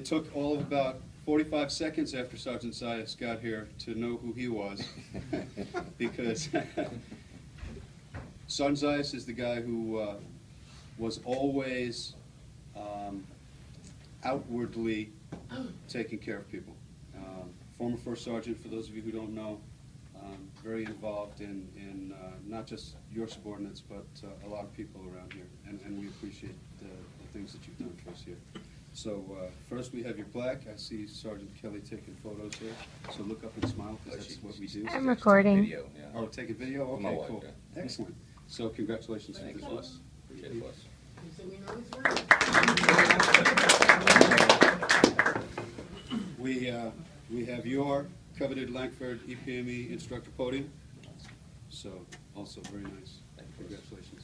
it took all of about 45 seconds after Sergeant Zayas got here to know who he was, because Sergeant Zayas is the guy who was always outwardly taking care of people. Former First Sergeant, for those of you who don't know, very involved in not just your subordinates, but a lot of people around here, and we appreciate the things that you've done for us here. So first we have your plaque. I see Sergeant Kelly taking photos here, so look up and smile, because that's what we do. I'm recording. Video, yeah. Oh, take a video? Okay, My wife, cool. yeah. Excellent. So congratulations to Thank you. you, boss. Appreciate it, boss. So we know he's right. We have your coveted Langford EPME instructor podium. So also very nice. Congratulations.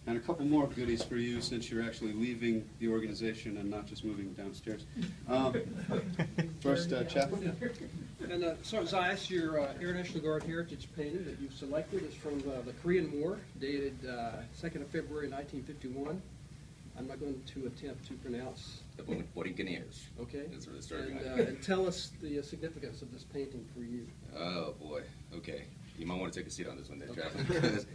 And a couple more goodies for you, since you're actually leaving the organization and not just moving downstairs. First, Chaplain. And Sergeant Zayas, your Air National Guard Heritage painting that you've selected is from the Korean War, dated 2nd of February 1951. I'm not going to attempt to pronounce. The Buccaneers. Okay. That's where the story And tell us the significance of this painting for you. Oh boy. Okay. You might want to take a seat on this one, there, Chaplain. Because,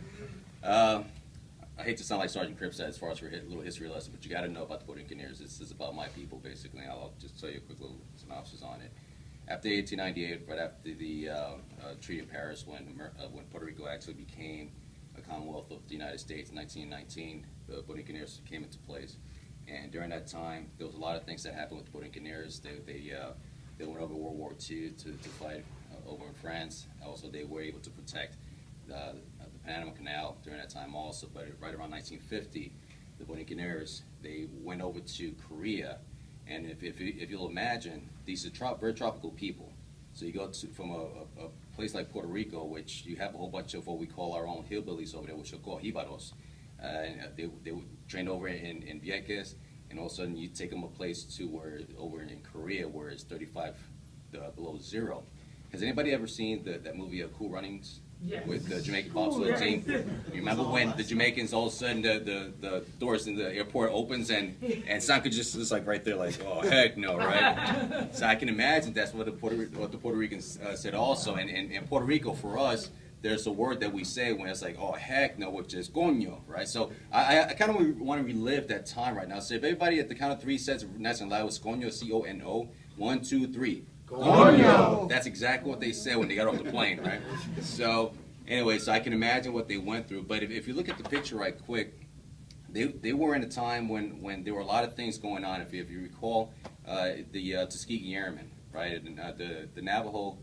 I hate to sound like Sergeant Cripps as far as for a little history lesson, but you got to know about the Buccaneers. This is about my people, basically. I'll just tell you a quick little synopsis on it. After 1898, right after the Treaty of Paris, when Puerto Rico actually became a Commonwealth of the United States in 1919, the Buccaneers came into place. And during that time, there was a lot of things that happened with the Buccaneers. They went over World War II to fight over in France. Also, they were able to protect the Panama Canal during that time also. But right around 1950, the Buccaneers, they went over to Korea. And if you'll imagine, these are very tropical people. So you go from a place like Puerto Rico, which you have a whole bunch of what we call our own hillbillies over there, which are called jibaros. They were trained over in Vieques, and all of a sudden you take them a place to where over in Korea where it's 35 below zero. Has anybody ever seen that movie Cool Runnings? Yes. With the Jamaican bobsled team? You remember when the Jamaicans, all of a sudden the doors in the airport opens and Sanka just is like right there like, oh heck no, right? So I can imagine that's what the Puerto Ricans said also. And in Puerto Rico, for us, there's a word that we say when it's like, oh heck no, which is coño, right? So I kind of want to relive that time right now. So if everybody at the count of three says nice and loud, it's coño, C-O-N-O, 1, 2, 3. Coño. That's exactly what they said when they got off the plane, right? So anyway, so I can imagine what they went through. But if you look at the picture right quick, they were in a time when there were a lot of things going on. If you recall, the Tuskegee Airmen, right? And, the Navajo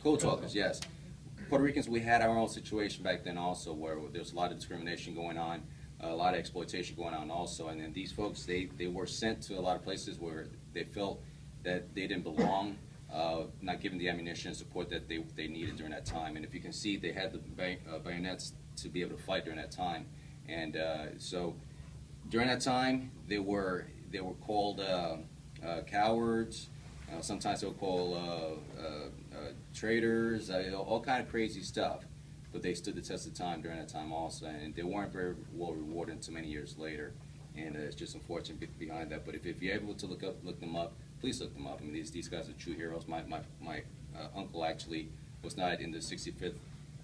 Code Talkers, yes. Puerto Ricans, we had our own situation back then also, where there was a lot of discrimination going on, a lot of exploitation going on also. And then these folks, they were sent to a lot of places where they felt that they didn't belong, not given the ammunition and support that they needed during that time. And if you can see, they had the bayonets to be able to fight during that time. And so during that time, they were called cowards. Sometimes they were called traitors, all kind of crazy stuff. But they stood the test of time during that time also, and they weren't very well rewarded until many years later. And it's just unfortunate behind that. But if you're able to look them up, please look them up. I mean, these guys are true heroes. My uncle actually was not in the 65th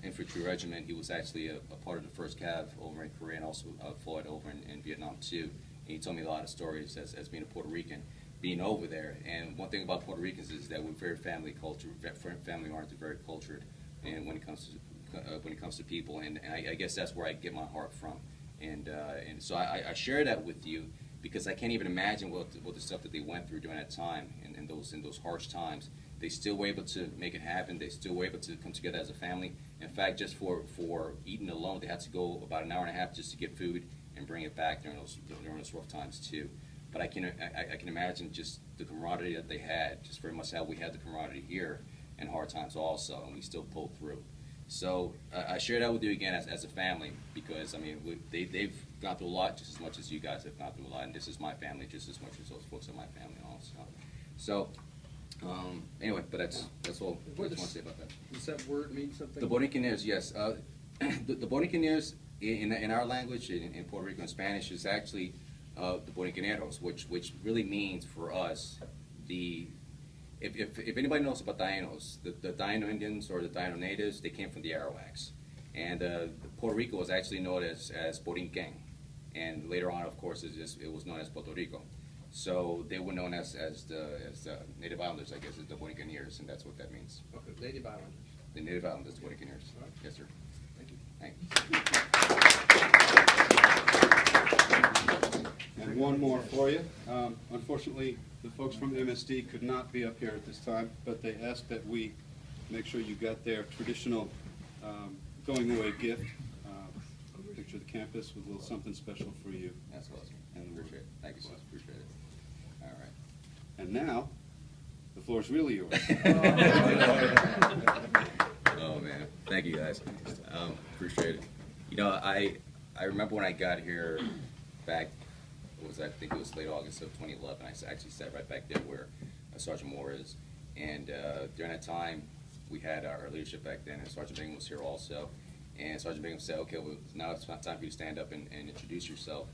Infantry Regiment. He was actually a part of the 1st Cav over in Korea, and also fought over in Vietnam too. And he told me a lot of stories as being a Puerto Rican, being over there. And one thing about Puerto Ricans is that we're very family oriented, very cultured, and when it comes to people, and I guess that's where I get my heart from. And so I share that with you because I can't even imagine what the stuff that they went through during that time, and in those harsh times. They still were able to make it happen. They still were able to come together as a family. In fact, just for eating alone, they had to go about an hour and a half just to get food and bring it back during those rough times too. But I can imagine just the camaraderie that they had, just very much how we had the camaraderie here in hard times also, and we still pulled through. So I share that with you again as a family, because I mean they've gone through a lot just as much as you guys have gone through a lot, and this is my family just as much as those folks are my family also. So anyway, but that's all I just want to say about that. Does that word mean something? The Buccaneers, yes. The Buccaneers in our language, in Puerto Rico and Spanish, is actually the Borinqueneros, which really means for us if anybody knows about Tainos, the Taino Indians or the Taino natives, they came from the Arawaks. And Puerto Rico was actually known as Borinquen. And later on, of course, it was known as Puerto Rico. So they were known as the Native Islanders, I guess, as the Borinqueneers, and that's what that means. Okay, Native Islanders. The Native Islanders, the Borinqueneers. All right. Yes, sir. Thank you. Thanks. And one more for you. Unfortunately, the folks from MSD could not be up here at this time, but they asked that we make sure you got their traditional going away gift. Picture of the campus with a little something special for you. That's awesome. And Appreciate it. Thank you, sir. Appreciate it. All right. And now, the floor is really yours. Oh man, thank you guys. Appreciate it. You know, I remember when I got here back. I think it was late August of 2011. I actually sat right back there where Sergeant Moore is, and during that time, we had our leadership back then, and Sergeant Bingham was here also. And Sergeant Bingham said, "Okay, well, now it's time for you to stand up and introduce yourself."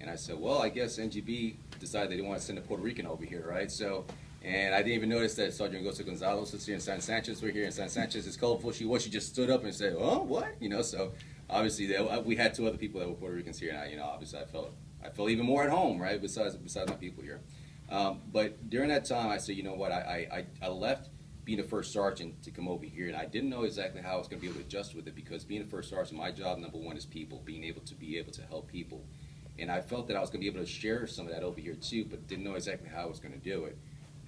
And I said, "Well, I guess NGB decided they didn't want to send a Puerto Rican over here, right?" So, and I didn't even notice that Sergeant Gosa Gonzalez was here and San Sanchez were here, and San Sanchez is colorful. She just stood up and said, "Oh, what?" You know, so obviously we had two other people that were Puerto Ricans here, and obviously I felt even more at home, right? Besides my people here. But during that time, I said, you know what? I left being a first sergeant to come over here, and I didn't know exactly how I was going to be able to adjust with it, because being a first sergeant, my job number one is people, being able to help people. And I felt that I was going to be able to share some of that over here too, but didn't know exactly how I was going to do it.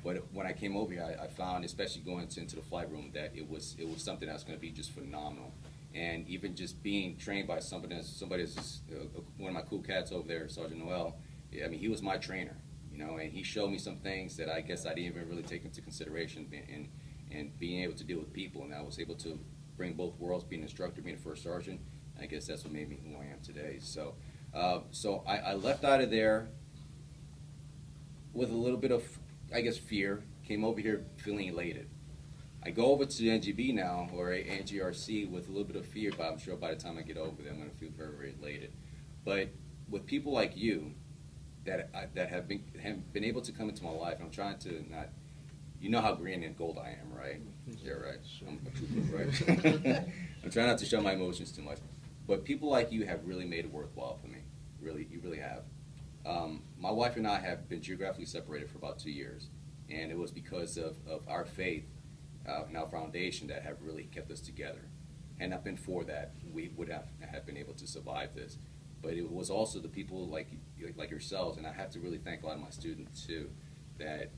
But when I came over here, I found, especially going into the flight room, that it was something that's going to be just phenomenal. And even just being trained by somebody that's one of my cool cats over there, Sergeant Noel. I mean, he was my trainer, you know, and he showed me some things that I guess I didn't even really take into consideration and being able to deal with people. And I was able to bring both worlds, being an instructor, being a first sergeant. I guess that's what made me who I am today. So, I left out of there with a little bit of, I guess, fear. Came over here feeling elated. I go over to NGB now, or NGRC, with a little bit of fear, but I'm sure by the time I get over there, I'm going to feel very, very elated. But with people like you that have been able to come into my life, I'm trying to not, you know how green and gold I am, right? Yeah, right. I'm a trooper, right? I'm trying not to show my emotions too much. But people like you have really made it worthwhile for me. Really, you really have. My wife and I have been geographically separated for about 2 years, and it was because of our faith and our foundation that have really kept us together. Had not been for that, we would have been able to survive this. But it was also the people like yourselves, and I have to really thank a lot of my students too, that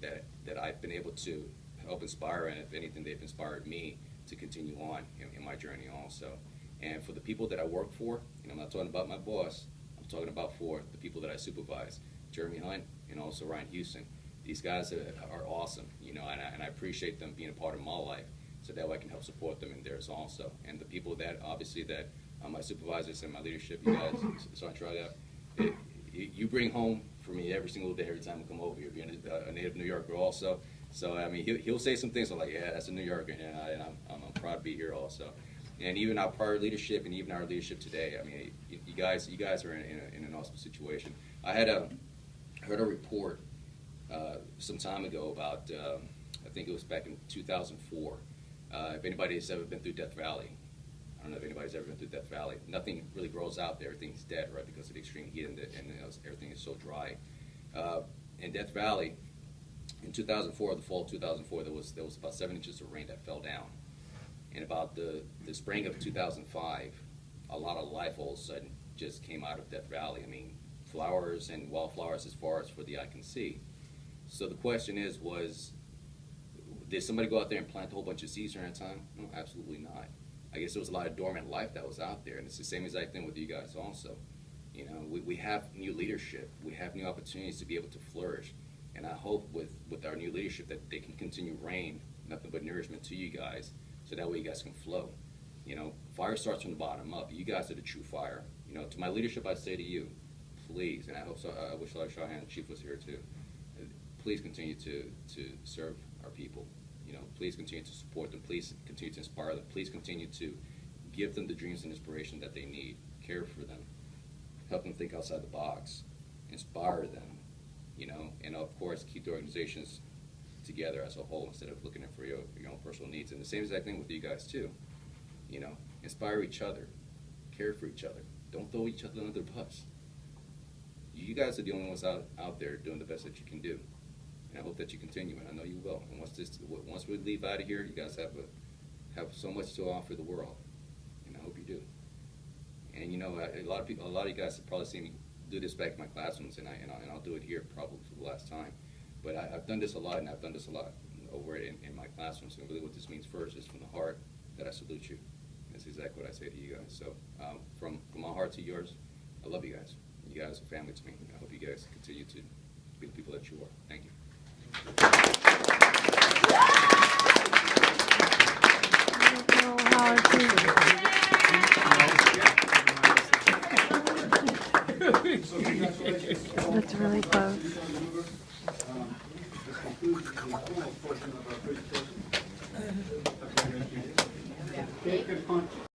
I've been able to help inspire, and if anything, they've inspired me to continue on in my journey also. And for the people that I work for, and I'm not talking about my boss, I'm talking about for the people that I supervise, Jeremy Hunt and also Ryan Houston. These guys are awesome, you know, and I appreciate them being a part of my life, so that way I can help support them in theirs also. And the people that, obviously, that my supervisors and my leadership, you guys, Sergeant Trout, you bring home for me every single day, every time I come over here, being a native New Yorker also. So, I mean, he'll say some things like, yeah, that's a New Yorker, and I'm proud to be here also. And even our prior leadership, and even our leadership today, I mean, you guys are in an awesome situation. I heard a report some time ago about, I think it was back in 2004. If anybody has ever been through Death Valley, I don't know if anybody's ever been through Death Valley. Nothing really grows out there. Everything's dead, right, because of the extreme heat and everything is so dry. In Death Valley, in 2004, the fall of 2004, there was about 7 inches of rain that fell down. And about the spring of 2005, a lot of life all of a sudden just came out of Death Valley. I mean, flowers and wildflowers as far as for the eye can see. So the question is, did somebody go out there and plant a whole bunch of seeds during that time? No, absolutely not. I guess there was a lot of dormant life that was out there, and it's the same exact thing with you guys also. You know, we have new leadership. We have new opportunities to be able to flourish. And I hope with our new leadership that they can continue rain, nothing but nourishment to you guys, so that way you guys can flow. You know, fire starts from the bottom up. You guys are the true fire. You know, to my leadership, I say to you, please, and I hope so. I wish Larry Shahan, Chief, was here too. Please continue to serve our people. You know, please continue to support them. Please continue to inspire them. Please continue to give them the dreams and inspiration that they need. Care for them. Help them think outside the box. inspire them, you know, and of course keep the organizations together as a whole instead of looking for your own personal needs. And the same exact thing with you guys too, you know, inspire each other, care for each other, don't throw each other under the bus. You guys are the only ones out there doing the best that you can do, and I hope that you continue, and I know you will. And once we leave out of here, you guys have so much to offer the world, and I hope you do. And you know, a lot of you guys have probably seen me do this back in my classrooms, and I'll do it here probably for the last time. But I've done this a lot, and I've done this a lot over in my classrooms. And really, what this means first is from the heart that I salute you. That's exactly what I say to you guys. So from my heart to yours, I love you guys. You guys are family to me. I hope you guys continue to be the people that you are. Thank you. So congratulations. That's really close. This concludes the formal portion of our